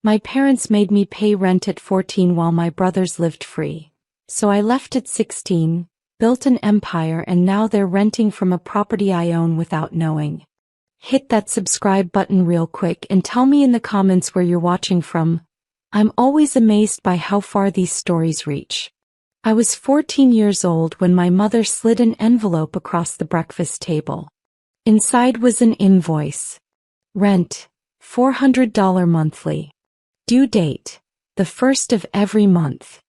My parents made me pay rent at 14 while my brothers lived free. So I left at 16, built an empire, and now they're renting from a property I own without knowing. Hit that subscribe button real quick and tell me in the comments where you're watching from. I'm always amazed by how far these stories reach. I was 14 years old when my mother slid an envelope across the breakfast table. Inside was an invoice. Rent, $400 monthly. Due date, the first of every month.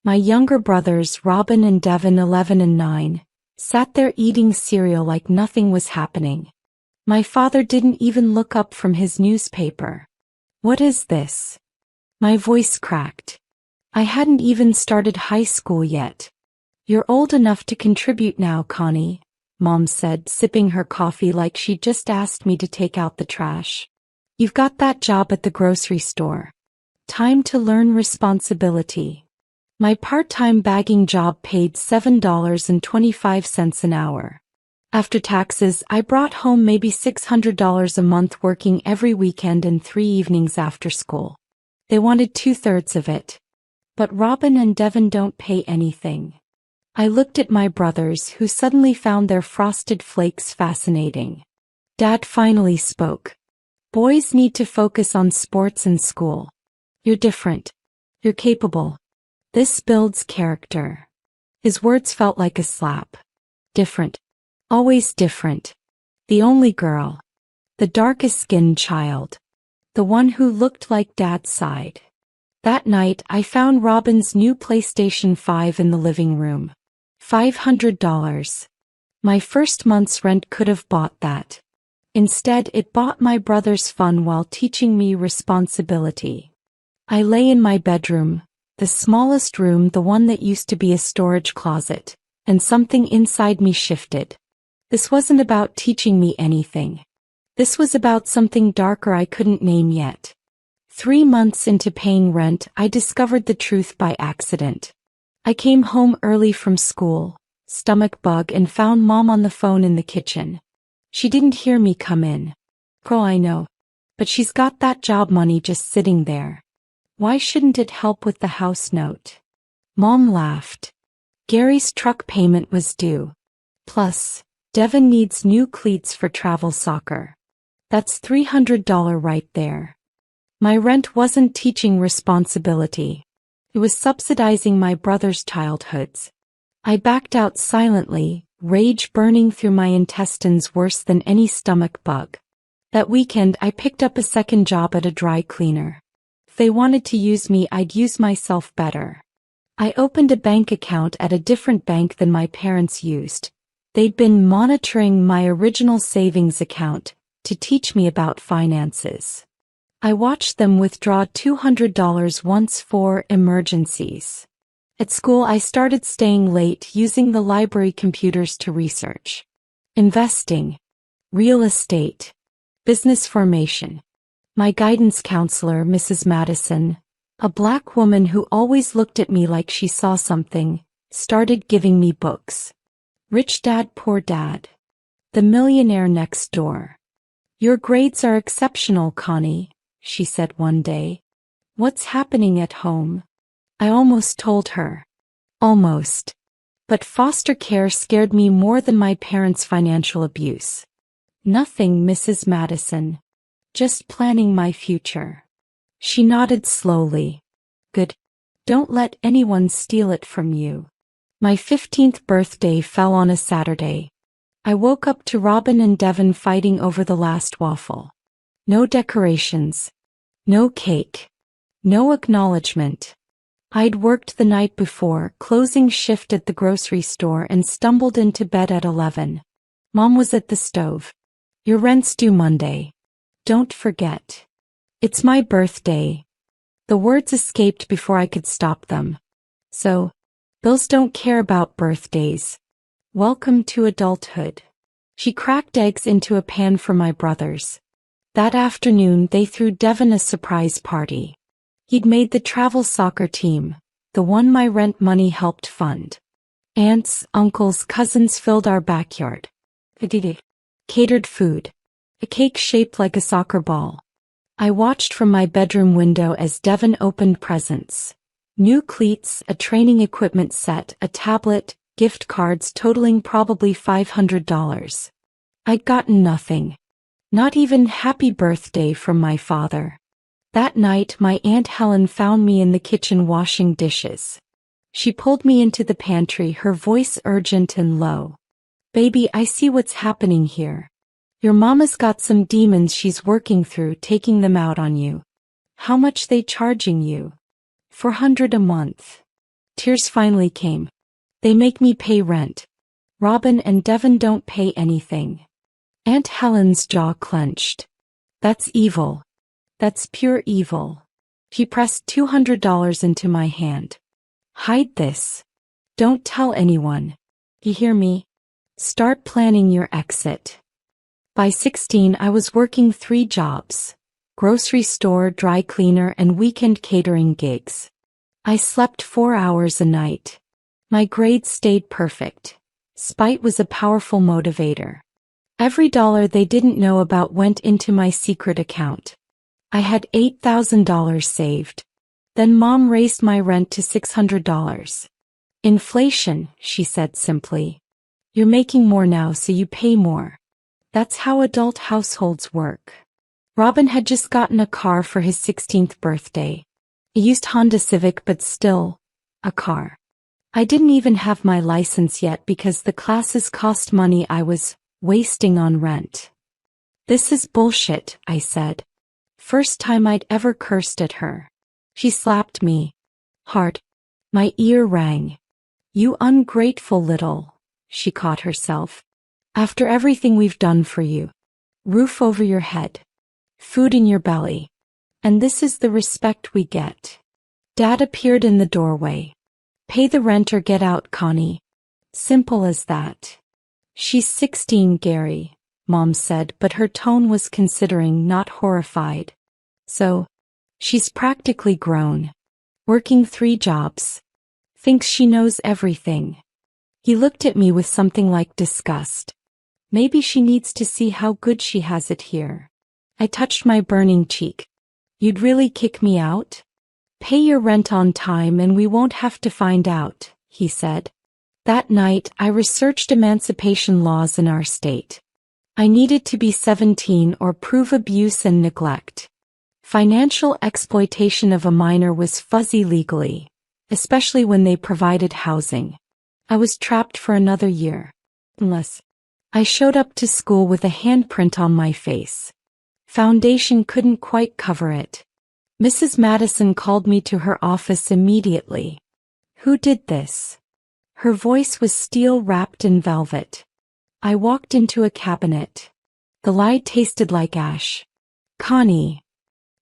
My younger brothers, Robin and Devin, 11 and 9, sat there eating cereal like nothing was happening. My father didn't even look up from his newspaper. What is this? My voice cracked. I hadn't even started high school yet. You're old enough to contribute now, Connie, Mom said, sipping her coffee like she just asked me to take out the trash. You've got that job at the grocery store. Time to learn responsibility. My part-time bagging job paid $7.25 an hour. After taxes, I brought home maybe $600 a month, working every weekend and 3 evenings after school. They wanted 2/3 of it. But Robin and Devin don't pay anything. I looked at my brothers, who suddenly found their frosted flakes fascinating. Dad finally spoke. Boys need to focus on sports and school. You're different. You're capable. This builds character. His words felt like a slap. Different. Always different. The only girl. The darkest-skinned child. The one who looked like Dad's side. That night, I found Robin's new PlayStation 5 in the living room. $500. My first month's rent could have bought that. Instead, it bought my brother's fun while teaching me responsibility. I lay in my bedroom, the smallest room, the one that used to be a storage closet, and something inside me shifted. This wasn't about teaching me anything. This was about something darker I couldn't name yet. 3 months into paying rent, I discovered the truth by accident. I came home early from school, stomach bug, and found Mom on the phone in the kitchen. She didn't hear me come in. Girl, I know. But she's got that job money just sitting there. Why shouldn't it help with the house note? Mom laughed. Gary's truck payment was due. Plus, Devin needs new cleats for travel soccer. That's $300 right there. My rent wasn't teaching responsibility. It was subsidizing my brother's childhoods. I backed out silently, rage burning through my intestines worse than any stomach bug. That weekend, I picked up a second job at a dry cleaner. If they wanted to use me, I'd use myself better. I opened a bank account at a different bank than my parents used. They'd been monitoring my original savings account to teach me about finances. I watched them withdraw $200 once for emergencies. At school, I started staying late, using the library computers to research. Investing. Real estate. Business formation. My guidance counselor, Mrs. Madison, a black woman who always looked at me like she saw something, started giving me books. Rich Dad, Poor Dad. The Millionaire Next Door. Your grades are exceptional, Connie, she said one day. What's happening at home? I almost told her. Almost. But foster care scared me more than my parents' financial abuse. Nothing, Mrs. Madison. Just planning my future. She nodded slowly. Good. Don't let anyone steal it from you. My 15th birthday fell on a Saturday. I woke up to Robin and Devin fighting over the last waffle. No decorations. No cake. No acknowledgement. I'd worked the night before, closing shift at the grocery store, and stumbled into bed at 11. Mom was at the stove. Your rent's due Monday. Don't forget. It's my birthday. The words escaped before I could stop them. So, bills don't care about birthdays. Welcome to adulthood. She cracked eggs into a pan for my brothers. That afternoon, they threw Devin a surprise party. He'd made the travel soccer team, the one my rent money helped fund. Aunts, uncles, cousins filled our backyard. Catered food. A cake shaped like a soccer ball. I watched from my bedroom window as Devin opened presents. New cleats, a training equipment set, a tablet, gift cards totaling probably $500. I'd gotten nothing. Not even happy birthday from my father. That night my Aunt Helen found me in the kitchen washing dishes. She pulled me into the pantry, her voice urgent and low. "Baby, I see what's happening here. Your mama's got some demons she's working through, taking them out on you. How much they charging you?" "400 a month." Tears finally came. "They make me pay rent. Robin and Devin don't pay anything." Aunt Helen's jaw clenched. "That's evil. That's pure evil." She pressed $200 into my hand. "Hide this. Don't tell anyone. You hear me? Start planning your exit." By 16 I was working 3 jobs: grocery store, dry cleaner, and weekend catering gigs. I slept 4 hours a night. My grades stayed perfect. Spite was a powerful motivator. Every dollar they didn't know about went into my secret account. I had $8,000 saved. Then Mom raised my rent to $600. "Inflation," she said simply. "You're making more now, so you pay more. That's how adult households work." Robin had just gotten a car for his 16th birthday. A used Honda Civic, but still, a car. I didn't even have my license yet because the classes cost money I was wasting on rent. "This is bullshit," I said. First time I'd ever cursed at her. She slapped me hard. My ear rang. "You ungrateful little," she caught herself. "After everything we've done for you. Roof over your head. Food in your belly. And this is the respect we get." Dad appeared in the doorway. "Pay the rent or get out, Connie. Simple as that." "She's 16, Gary," Mom said, but her tone was considering, not horrified. "So, she's practically grown. Working 3 jobs. Thinks she knows everything." He looked at me with something like disgust. "Maybe she needs to see how good she has it here." I touched my burning cheek. "You'd really kick me out?" "Pay your rent on time and we won't have to find out," he said. That night, I researched emancipation laws in our state. I needed to be 17 or prove abuse and neglect. Financial exploitation of a minor was fuzzy legally, especially when they provided housing. I was trapped for another year. Unless I showed up to school with a handprint on my face. Foundation couldn't quite cover it. Mrs. Madison called me to her office immediately. "Who did this?" Her voice was steel wrapped in velvet. I walked into a cabinet. The light tasted like ash. "Connie."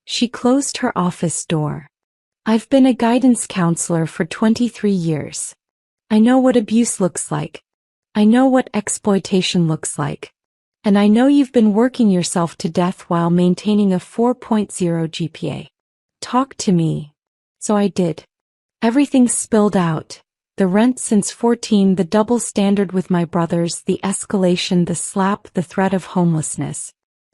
She closed her office door. "I've been a guidance counselor for 23 years. I know what abuse looks like. I know what exploitation looks like. And I know you've been working yourself to death while maintaining a 4.0 GPA. Talk to me." So I did. Everything spilled out. The rent since 14, the double standard with my brothers, the escalation, the slap, the threat of homelessness.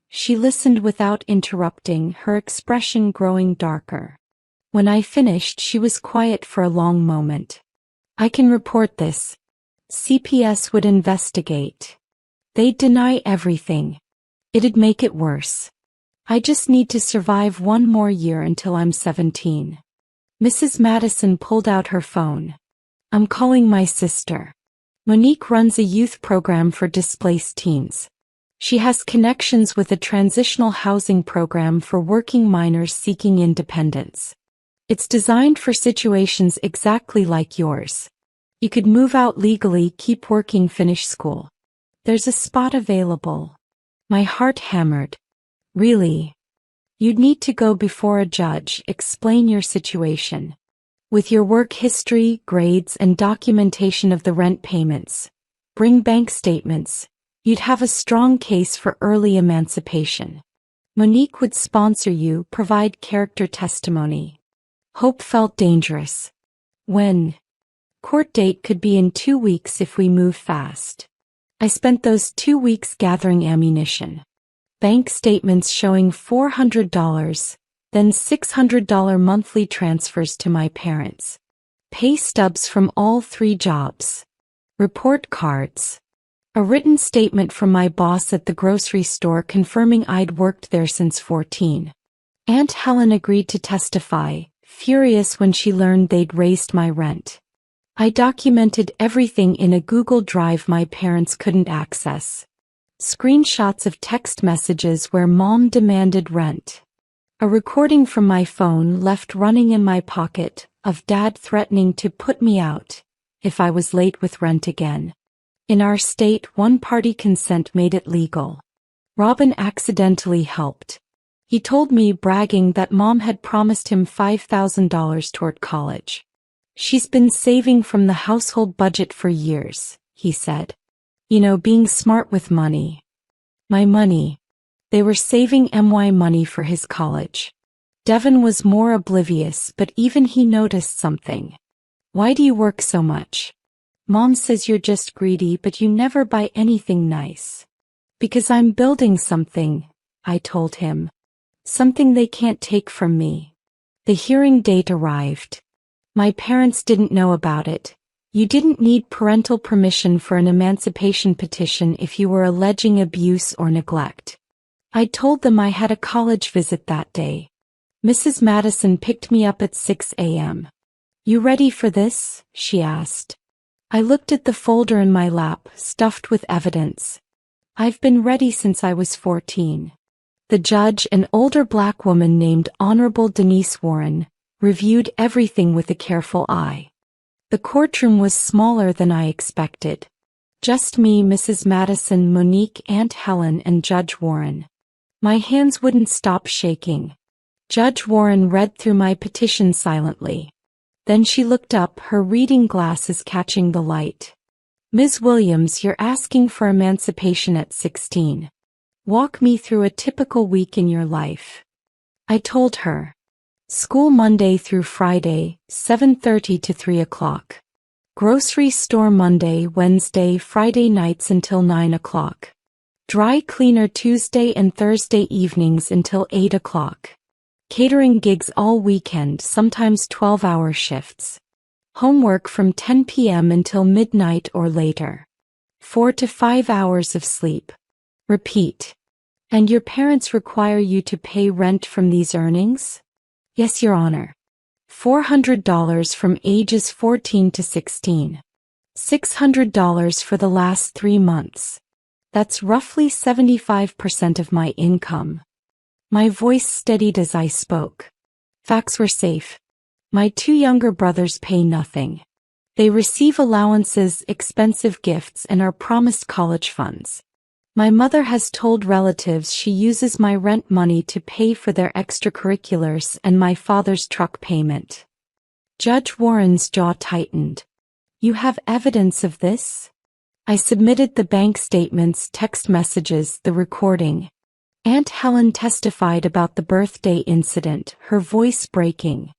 She listened without interrupting, her expression growing darker. When I finished, she was quiet for a long moment. "I can report this. CPS would investigate. They'd deny everything. It'd make it worse. I just need to survive 1 more year until I'm 17. Mrs. Madison pulled out her phone. "I'm calling my sister. Monique runs a youth program for displaced teens. She has connections with a transitional housing program for working minors seeking independence. It's designed for situations exactly like yours. You could move out legally, keep working, finish school. There's a spot available." My heart hammered. "Really? You'd need to go before a judge, explain your situation. With your work history, grades, and documentation of the rent payments. Bring bank statements. You'd have a strong case for early emancipation. Monique would sponsor you, provide character testimony." Hope felt dangerous. "When?" "Court date could be in 2 weeks if we move fast." I spent those 2 weeks gathering ammunition. Bank statements showing $400, then $600 monthly transfers to my parents. Pay stubs from all 3 jobs. Report cards. A written statement from my boss at the grocery store confirming I'd worked there since 14. Aunt Helen agreed to testify, furious when she learned they'd raised my rent. I documented everything in a Google Drive my parents couldn't access. Screenshots of text messages where Mom demanded rent. A recording from my phone left running in my pocket of Dad threatening to put me out if I was late with rent again. In our state, one-party consent made it legal. Robin accidentally helped. He told me, bragging that Mom had promised him $5,000 toward college. She's been saving from the household budget for years, he said. You know, being smart with money. My money. They were saving MY money for his college. Devin was more oblivious, but even he noticed something. Why do you work so much? Mom says you're just greedy, but you never buy anything nice. Because I'm building something, I told him. Something they can't take from me. The hearing date arrived. My parents didn't know about it. You didn't need parental permission for an emancipation petition if you were alleging abuse or neglect. I told them I had a college visit that day. Mrs. Madison picked me up at 6 a.m. You ready for this? She asked. I looked at the folder in my lap, stuffed with evidence. I've been ready since I was 14. The judge, an older black woman named Honorable Denise Warren, reviewed everything with a careful eye. The courtroom was smaller than I expected. Just me, Mrs. Madison, Monique, Aunt Helen, and Judge Warren. My hands wouldn't stop shaking. Judge Warren read through my petition silently. Then she looked up, her reading glasses catching the light. Ms. Williams, you're asking for emancipation at 16. Walk me through a typical week in your life. I told her. School Monday through Friday, 7:30 to 3 o'clock. Grocery store Monday, Wednesday, Friday nights until 9 o'clock. Dry cleaner Tuesday and Thursday evenings until 8 o'clock. Catering gigs all weekend, sometimes 12-hour shifts. Homework from 10 p.m. until midnight or later. 4 to 5 hours of sleep. Repeat. And your parents require you to pay rent from these earnings? Yes, Your Honor. $400 from ages 14 to 16. $600 for the last 3 months. That's roughly 75% of my income. My voice steadied as I spoke. Facts were safe. My 2 younger brothers pay nothing. They receive allowances, expensive gifts, and are promised college funds. My mother has told relatives she uses my rent money to pay for their extracurriculars and my father's truck payment. Judge Warren's jaw tightened. You have evidence of this? I submitted the bank statements, text messages, the recording. Aunt Helen testified about the birthday incident, her voice breaking.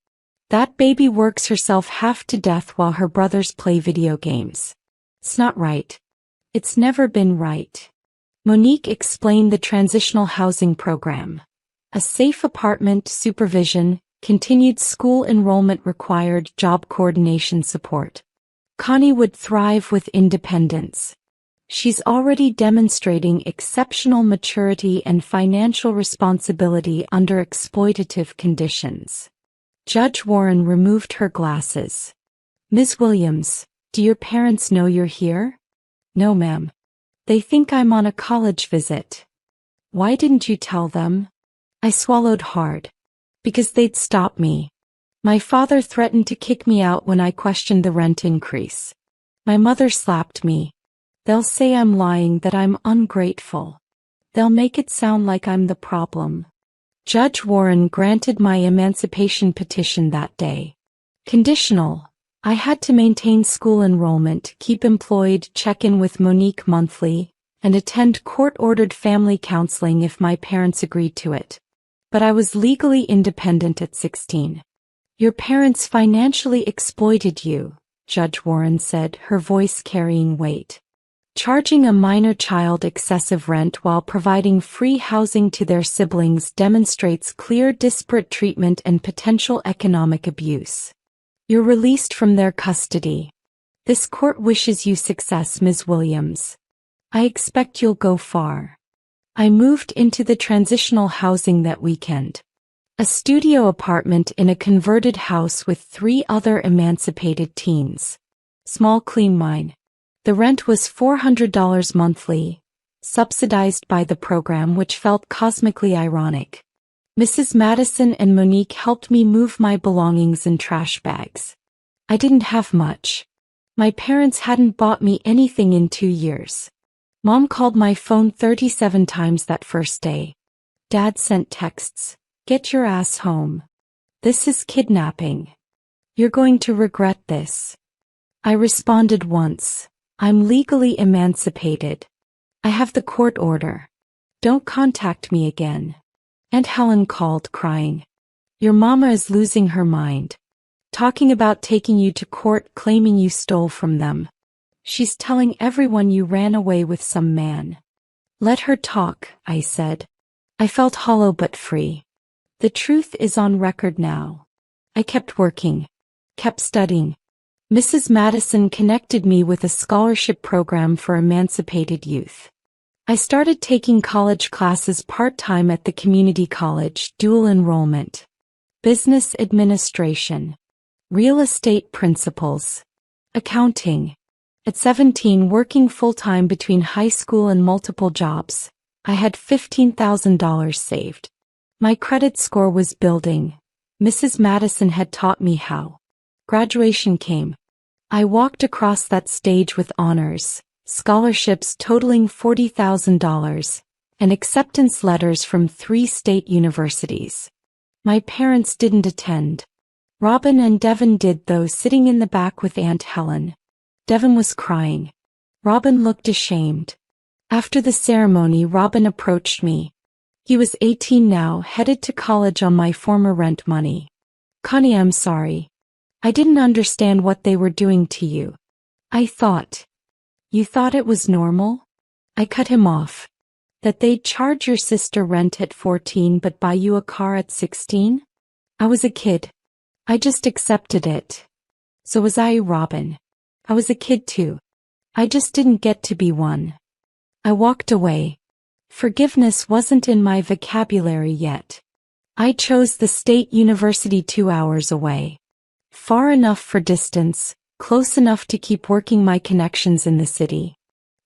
That baby works herself half to death while her brothers play video games. It's not right. It's never been right. Monique explained the transitional housing program. A safe apartment, supervision, continued school enrollment required, job coordination support. Connie would thrive with independence. She's already demonstrating exceptional maturity and financial responsibility under exploitative conditions. Judge Warren removed her glasses. Ms. Williams, do your parents know you're here? No, ma'am. They think I'm on a college visit. Why didn't you tell them? I swallowed hard. Because they'd stop me. My father threatened to kick me out when I questioned the rent increase. My mother slapped me. They'll say I'm lying, that I'm ungrateful. They'll make it sound like I'm the problem. Judge Warren granted my emancipation petition that day. Conditional. I had to maintain school enrollment, keep employed, check in with Monique monthly, and attend court-ordered family counseling if my parents agreed to it. But I was legally independent at 16. Your parents financially exploited you, Judge Warren said, her voice carrying weight. Charging a minor child excessive rent while providing free housing to their siblings demonstrates clear disparate treatment and potential economic abuse. You're released from their custody. This court wishes you success, Ms. Williams. I expect you'll go far. I moved into the transitional housing that weekend. A studio apartment in a converted house with 3 other emancipated teens. Small clean mine. The rent was $400 monthly, subsidized by the program, which felt cosmically ironic. Mrs. Madison and Monique helped me move my belongings in trash bags. I didn't have much. My parents hadn't bought me anything in 2 years. Mom called my phone 37 times that first day. Dad sent texts. Get your ass home. This is kidnapping. You're going to regret this. I responded once. I'm legally emancipated. I have the court order. Don't contact me again. Aunt Helen called, crying. Your mama is losing her mind. Talking about taking you to court, claiming you stole from them. She's telling everyone you ran away with some man. Let her talk, I said. I felt hollow but free. The truth is on record now. I kept working. Kept studying. Mrs. Madison connected me with a scholarship program for emancipated youth. I started taking college classes part-time at the community college, dual enrollment. Business administration. Real estate principles. Accounting. At 17, working full-time between high school and multiple jobs, I had $15,000 saved. My credit score was building. Mrs. Madison had taught me how. Graduation came. I walked across that stage with honors, scholarships totaling $40,000, and acceptance letters from 3 state universities. My parents didn't attend. Robin and Devin did, though, sitting in the back with Aunt Helen. Devin was crying. Robin looked ashamed. After the ceremony, Robin approached me. He was 18 now, headed to college on my former rent money. Connie, I'm sorry. I didn't understand what they were doing to you. I thought. You thought it was normal? I cut him off. That they'd charge your sister rent at 14 but buy you a car at 16? I was a kid. I just accepted it. So was I, Robin. I was a kid too. I just didn't get to be one. I walked away. Forgiveness wasn't in my vocabulary yet. I chose the state university 2 hours away. Far enough for distance, close enough to keep working my connections in the city.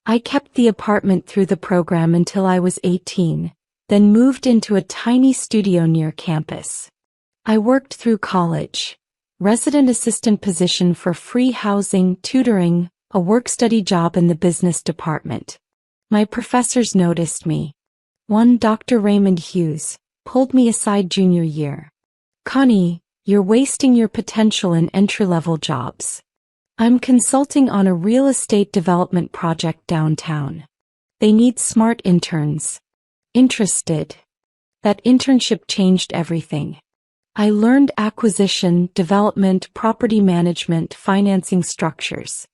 I kept the apartment through the program until I was 18, then moved into a tiny studio near campus. I worked through college. Resident assistant position for free housing, tutoring, a work-study job in the business department. My professors noticed me. One, Dr. Raymond Hughes, pulled me aside junior year. Connie, you're wasting your potential in entry-level jobs. I'm consulting on a real estate development project downtown. They need smart interns. Interested. That internship changed everything. I learned acquisition, development, property management, financing structures.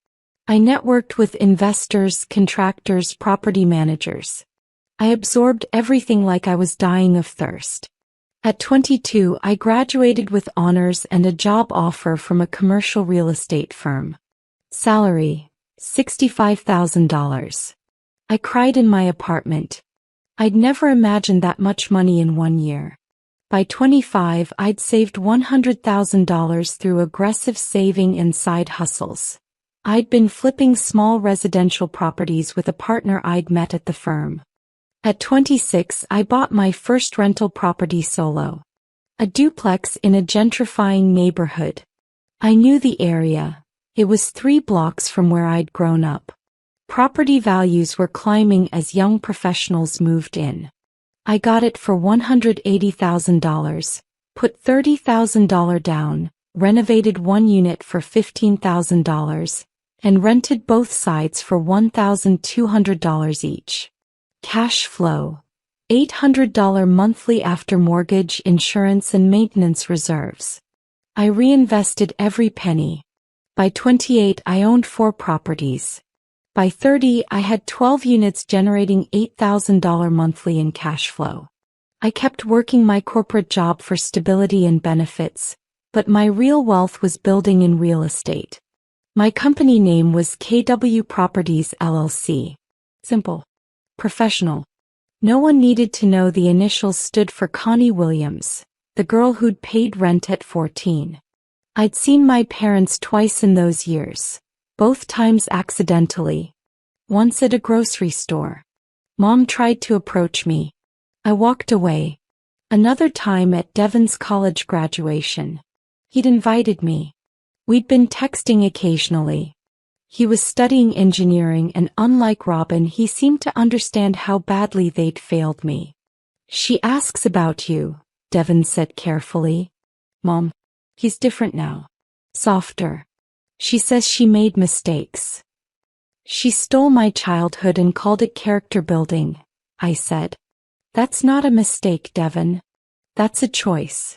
I networked with investors, contractors, property managers. I absorbed everything like I was dying of thirst. At 22, I graduated with honors and a job offer from a commercial real estate firm. Salary, $65,000. I cried in my apartment. I'd never imagined that much money in 1 year. By 25, I'd saved $100,000 through aggressive saving and side hustles. I'd been flipping small residential properties with a partner I'd met at the firm. At 26, I bought my first rental property solo. A duplex in a gentrifying neighborhood. I knew the area. It was 3 blocks from where I'd grown up. Property values were climbing as young professionals moved in. I got it for $180,000, put $30,000 down, renovated 1 unit for $15,000, and rented both sides for $1,200 each. Cash flow. $800 monthly after mortgage, insurance and maintenance reserves. I reinvested every penny. By 28, I owned 4 properties. By 30, I had 12 units generating $8,000 monthly in cash flow. I kept working my corporate job for stability and benefits, but my real wealth was building in real estate. My company name was KW Properties LLC. Simple. Professional. No one needed to know the initials stood for Connie Williams, the girl who'd paid rent at 14. I'd seen my parents twice in those years, both times accidentally. Once at a grocery store. Mom tried to approach me. I walked away. Another time at Devon's college graduation. He'd invited me. We'd been texting occasionally. He was studying engineering and unlike Robin, he seemed to understand how badly they'd failed me. She asks about you, Devon said carefully. Mom, he's different now. Softer. She says she made mistakes. She stole my childhood and called it character building, I said. That's not a mistake, Devon. That's a choice.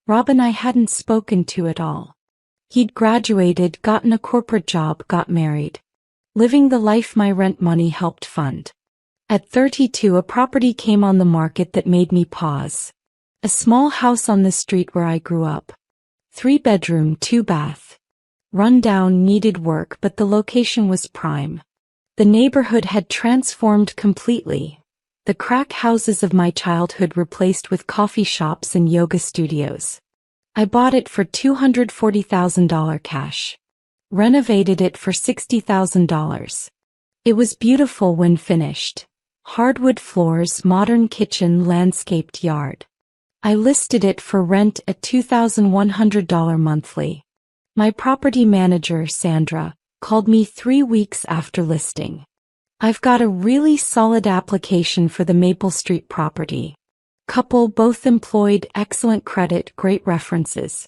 Robin I hadn't spoken to at all. He'd graduated, gotten a corporate job, got married. Living the life my rent money helped fund. At 32, a property came on the market that made me pause. A small house on the street where I grew up. 3-bedroom, 2-bath. Run down, needed work, but the location was prime. The neighborhood had transformed completely. The crack houses of my childhood replaced with coffee shops and yoga studios. I bought it for $240,000 cash. Renovated it for $60,000. It was beautiful when finished. Hardwood floors, modern kitchen, landscaped yard. I listed it for rent at $2,100 monthly. My property manager, Sandra, called me 3 weeks after listing. I've got a really solid application for the Maple Street property. Couple both employed, excellent credit, great references.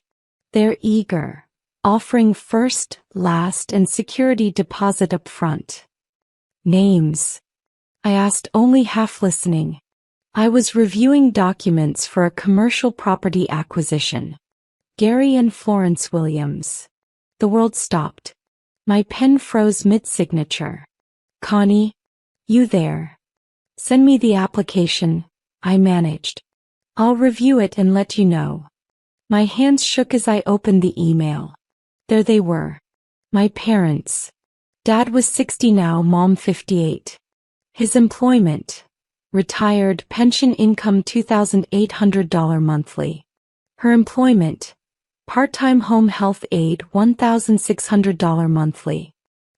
They're eager, offering first, last, and security deposit up front. Names. I asked, only half listening. I was reviewing documents for a commercial property acquisition. Gary and Florence Williams. The world stopped. My pen froze mid-signature. Connie, you there? Send me the application, I managed. I'll review it and let you know. My hands shook as I opened the email. There they were. My parents. Dad was 60 now, Mom 58. His employment. Retired, pension income $2,800 monthly. Her employment. Part-time home health aide $1,600 monthly.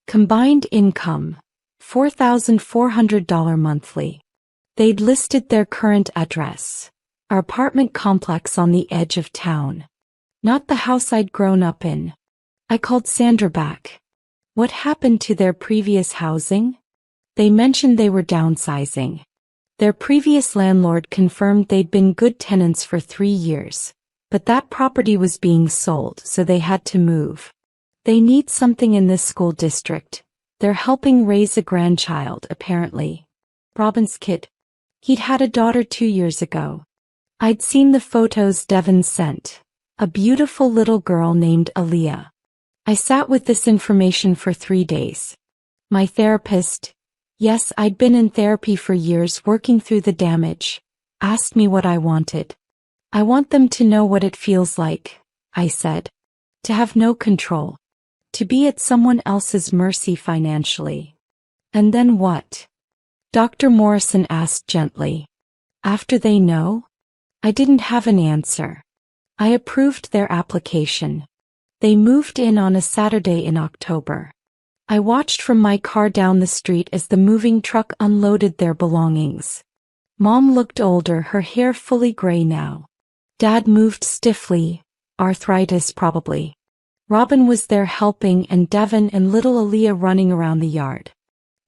Combined income. $4,400 monthly. They'd listed their current address. Our apartment complex on the edge of town. Not the house I'd grown up in. I called Sandra back. What happened to their previous housing? They mentioned they were downsizing. Their previous landlord confirmed they'd been good tenants for 3 years. But that property was being sold, so they had to move. They need something in this school district. They're helping raise a grandchild, apparently. Robin's kid. He'd had a daughter 2 years ago. I'd seen the photos Devon sent. A beautiful little girl named Aaliyah. I sat with this information for 3 days. My therapist, yes, I'd been in therapy for years working through the damage, asked me what I wanted. I want them to know what it feels like, I said. To have no control. To be at someone else's mercy financially. And then what? Dr. Morrison asked gently. After they know? I didn't have an answer. I approved their application. They moved in on a Saturday in October. I watched from my car down the street as the moving truck unloaded their belongings. Mom looked older, her hair fully gray now. Dad moved stiffly, arthritis probably. Robin was there helping and Devon and little Aaliyah running around the yard.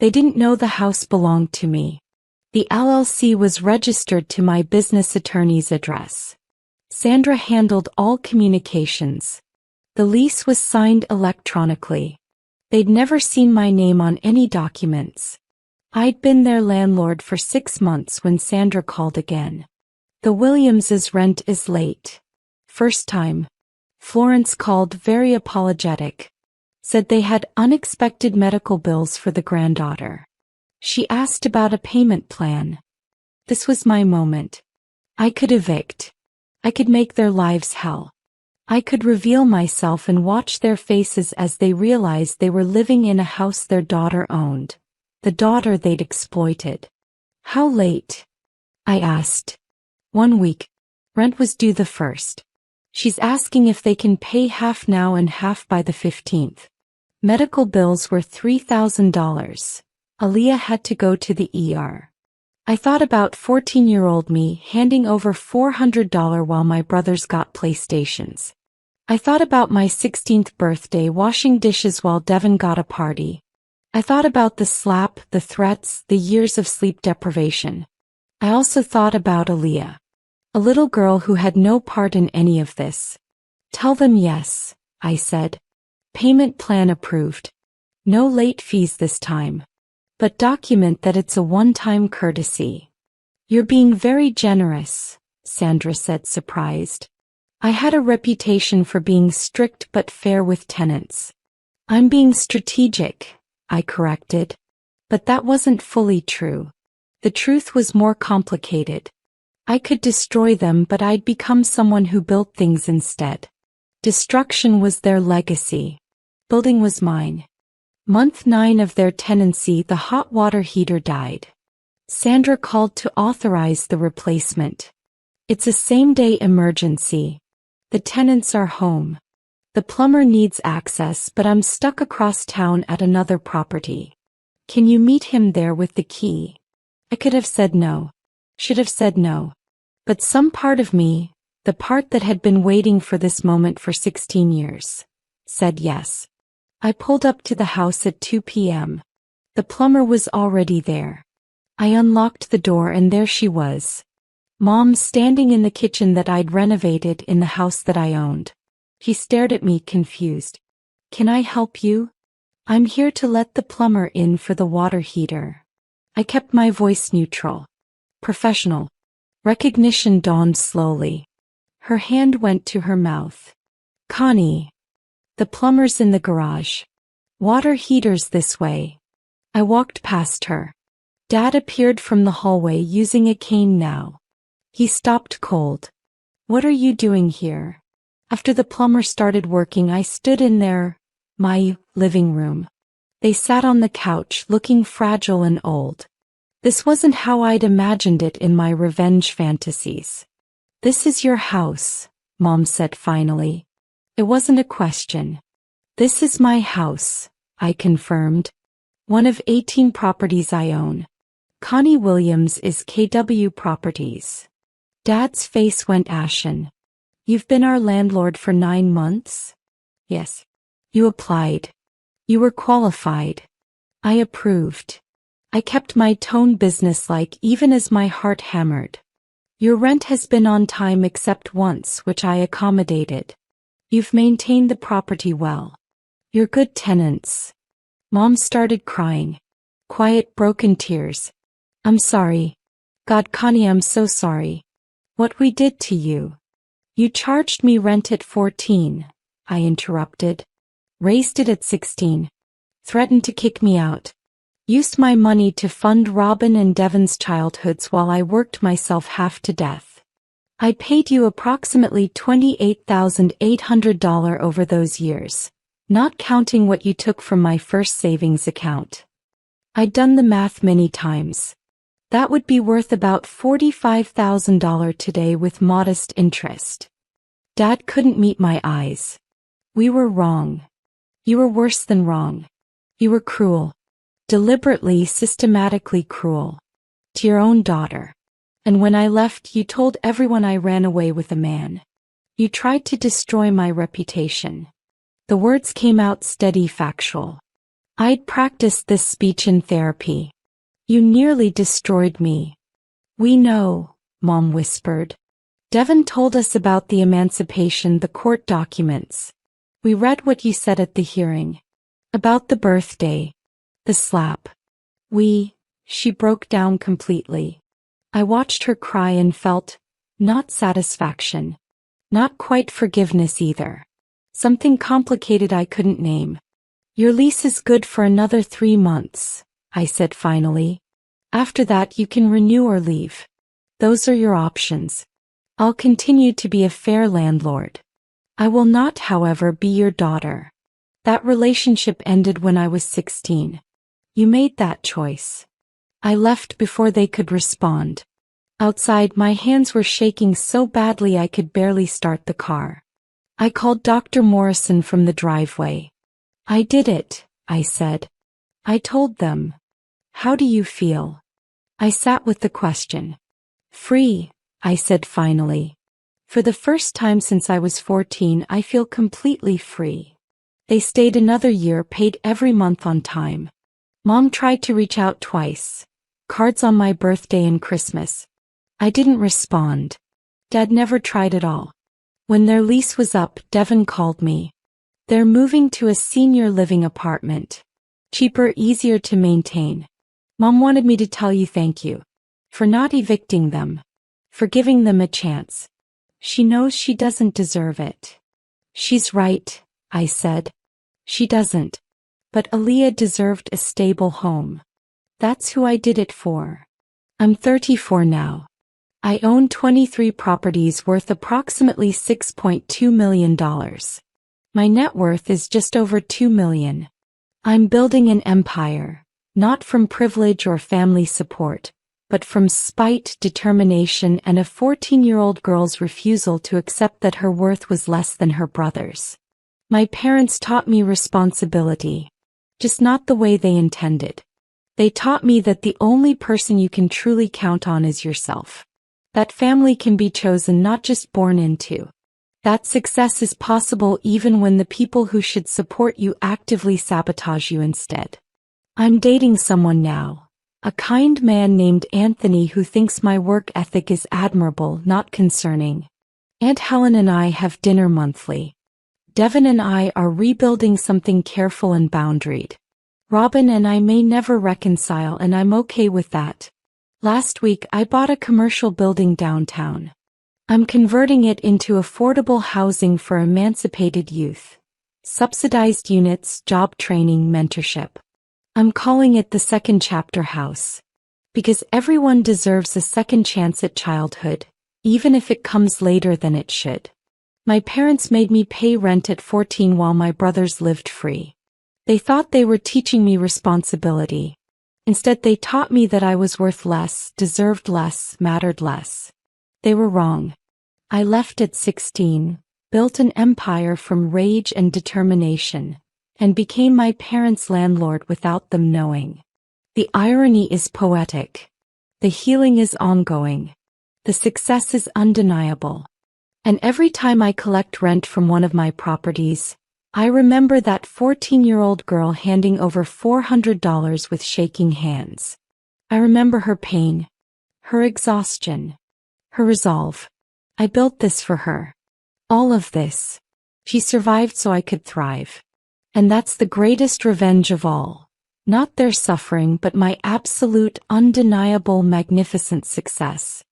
They didn't know the house belonged to me. The LLC was registered to my business attorney's address. Sandra handled all communications. The lease was signed electronically. They'd never seen my name on any documents. I'd been their landlord for 6 months when Sandra called again. The Williamses' rent is late. First time. Florence called very apologetic. Said they had unexpected medical bills for the granddaughter. She asked about a payment plan. This was my moment. I could evict. I could make their lives hell. I could reveal myself and watch their faces as they realized they were living in a house their daughter owned. The daughter they'd exploited. How late? I asked. 1 week. Rent was due the 1st. She's asking if they can pay half now and half by the 15th. Medical bills were $3,000. Aaliyah had to go to the ER. I thought about 14-year-old me handing over $400 while my brothers got PlayStations. I thought about my 16th birthday washing dishes while Devin got a party. I thought about the slap, the threats, the years of sleep deprivation. I also thought about Aaliyah. A little girl who had no part in any of this. Tell them yes, I said. Payment plan approved. No late fees this time. But document that it's a one-time courtesy. You're being very generous, Sandra said, surprised. I had a reputation for being strict but fair with tenants. I'm being strategic, I corrected. But that wasn't fully true. The truth was more complicated. I could destroy them, but I'd become someone who built things instead. Destruction was their legacy. Building was mine. Month 9 of their tenancy, the hot water heater died. Sandra called to authorize the replacement. It's a same-day emergency. The tenants are home. The plumber needs access, but I'm stuck across town at another property. Can you meet him there with the key? I could have said no. Should have said no. But some part of me, the part that had been waiting for this moment for 16 years, said yes. I pulled up to the house at 2 p.m. The plumber was already there. I unlocked the door and there she was. Mom standing in the kitchen that I'd renovated in the house that I owned. He stared at me confused. Can I help you? I'm here to let the plumber in for the water heater. I kept my voice neutral. Professional. Recognition dawned slowly. Her hand went to her mouth. Connie. The plumber's in the garage. Water heater's this way. I walked past her. Dad appeared from the hallway using a cane now. He stopped cold. What are you doing here? After the plumber started working, I stood in my living room. They sat on the couch looking fragile and old. This wasn't how I'd imagined it in my revenge fantasies. This is your house, Mom said finally. It wasn't a question. This is my house, I confirmed. One of 18 properties I own. Connie Williams is KW Properties. Dad's face went ashen. You've been our landlord for 9 months? Yes. You applied. You were qualified. I approved. I kept my tone businesslike even as my heart hammered. Your rent has been on time except once, which I accommodated. You've maintained the property well. You're good tenants. Mom started crying. Quiet, broken tears. I'm sorry. God, Connie, I'm so sorry. What we did to you. You charged me rent at 14, I interrupted. Raised it at 16. Threatened to kick me out. Used my money to fund Robin and Devin's childhoods while I worked myself half to death. I paid you approximately $28,800 over those years, not counting what you took from my first savings account. I'd done the math many times. That would be worth about $45,000 today with modest interest. Dad couldn't meet my eyes. We were wrong. You were worse than wrong. You were cruel. Deliberately, systematically cruel. To your own daughter. And when I left, you told everyone I ran away with a man. You tried to destroy my reputation. The words came out steady, factual. I'd practiced this speech in therapy. You nearly destroyed me. We know, Mom whispered. Devin told us about the emancipation, the court documents. We read what you said at the hearing. About the birthday. The slap. She broke down completely. I watched her cry and felt, not satisfaction. Not quite forgiveness either. Something complicated I couldn't name. Your lease is good for another 3 months, I said finally. After that you can renew or leave. Those are your options. I'll continue to be a fair landlord. I will not, however, be your daughter. That relationship ended when I was 16. You made that choice. I left before they could respond. Outside, my hands were shaking so badly I could barely start the car. I called Dr. Morrison from the driveway. I did it, I said. I told them. How do you feel? I sat with the question. Free, I said finally. For the first time since I was 14, I feel completely free. They stayed another year, paid every month on time. Mom tried to reach out twice. Cards on my birthday and Christmas. I didn't respond. Dad never tried at all. When their lease was up, Devin called me. They're moving to a senior living apartment. Cheaper, easier to maintain. Mom wanted me to tell you thank you. For not evicting them. For giving them a chance. She knows she doesn't deserve it. She's right, I said. She doesn't. But Aaliyah deserved a stable home. That's who I did it for. I'm 34 now. I own 23 properties worth approximately $6.2 million. My net worth is just over $2 million. I'm building an empire, not from privilege or family support, but from spite, determination, and a 14-year-old girl's refusal to accept that her worth was less than her brother's. My parents taught me responsibility, just not the way they intended. They taught me that the only person you can truly count on is yourself. That family can be chosen, not just born into. That success is possible even when the people who should support you actively sabotage you instead. I'm dating someone now, a kind man named Anthony who thinks my work ethic is admirable, not concerning. Aunt Helen and I have dinner monthly. Devin and I are rebuilding something careful and boundaried. Robin and I may never reconcile, and I'm okay with that. Last week I bought a commercial building downtown. I'm converting it into affordable housing for emancipated youth. Subsidized units, job training, mentorship. I'm calling it the Second Chapter House. Because everyone deserves a second chance at childhood, even if it comes later than it should. My parents made me pay rent at 14 while my brothers lived free. They thought they were teaching me responsibility. Instead, they taught me that I was worth less, deserved less, mattered less. They were wrong. I left at 16, built an empire from rage and determination, and became my parents' landlord without them knowing. The irony is poetic. The healing is ongoing. The success is undeniable. And every time I collect rent from one of my properties, I remember that 14-year-old girl handing over $400 with shaking hands. I remember her pain, her exhaustion, her resolve. I built this for her. All of this. She survived so I could thrive. And that's the greatest revenge of all. Not their suffering, but my absolute, undeniable, magnificent success.